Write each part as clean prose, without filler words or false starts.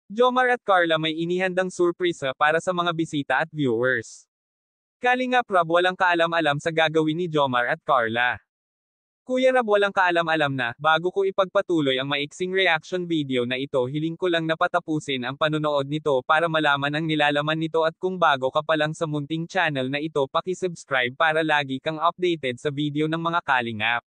Jomar at Carla may inihandang surpresa para sa mga bisita at viewers. Kalingap Rob walang kaalam-alam sa gagawin ni Jomar at Carla. Kuya Rob walang kaalam-alam na, bago ko ipagpatuloy ang maiksing reaction video na ito hiling ko lang na patapusin ang panonood nito para malaman ang nilalaman nito at kung bago ka pa lang sa munting channel na ito paki-subscribe para lagi kang updated sa video ng mga kalingap.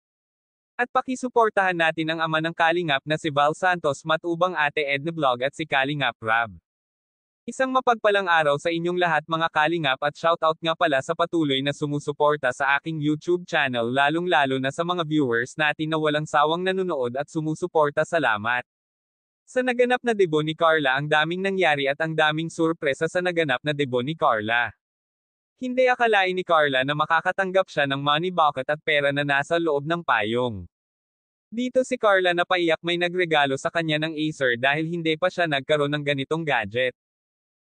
At pakisuportahan natin ang ama ng Kalingap na si Val Santos matubang Ate Edna Vlog at si Kalingap Rob. Isang mapagpalang araw sa inyong lahat mga Kalingap at shoutout nga pala sa patuloy na sumusuporta sa aking YouTube channel lalong-lalo na sa mga viewers natin na walang sawang nanonood at sumusuporta salamat. Sa naganap na debut ni Carla ang daming nangyari at ang daming surpresa sa naganap na debut ni Carla. Hindi akalain ni Carla na makakatanggap siya ng money bucket at pera na nasa loob ng payong. Dito si Carla na paiyak may nagregalo sa kanya ng Acer dahil hindi pa siya nagkaroon ng ganitong gadget.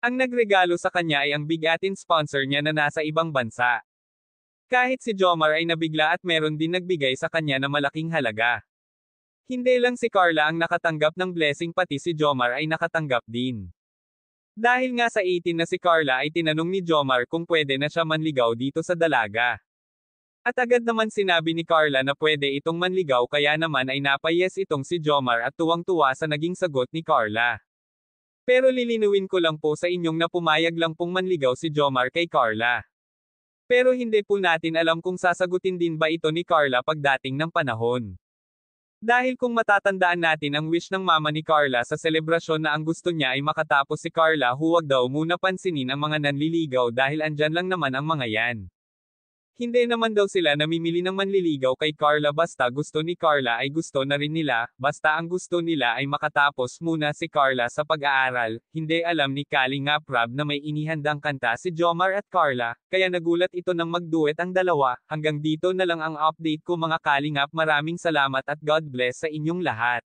Ang nagregalo sa kanya ay ang bigatin sponsor niya na nasa ibang bansa. Kahit si Jomar ay nabigla at meron din nagbigay sa kanya na malaking halaga. Hindi lang si Carla ang nakatanggap ng blessing pati si Jomar ay nakatanggap din. Dahil nga sa 18 na si Carla ay tinanong ni Jomar kung pwede na siya manligaw dito sa dalaga. At agad naman sinabi ni Carla na pwede itong manligaw kaya naman ay napayes itong si Jomar at tuwang-tuwa sa naging sagot ni Carla. Pero lilinuin ko lang po sa inyong na pumayag lang pong manligaw si Jomar kay Carla. Pero hindi po natin alam kung sasagutin din ba ito ni Carla pagdating ng panahon. Dahil kung matatandaan natin ang wish ng mama ni Carla sa selebrasyon na ang gusto niya ay makatapos si Carla huwag daw muna pansinin ang mga nanliligaw dahil andyan lang naman ang mga yan. Hindi naman daw sila namimili ng manliligaw kay Carla basta gusto ni Carla ay gusto na rin nila, basta ang gusto nila ay makatapos muna si Carla sa pag-aaral. Hindi alam ni Kalingap Rob na may inihandang kanta si Jomar at Carla, kaya nagulat ito nang magduet ang dalawa. Hanggang dito na lang ang update ko mga Kalingap maraming salamat at God bless sa inyong lahat.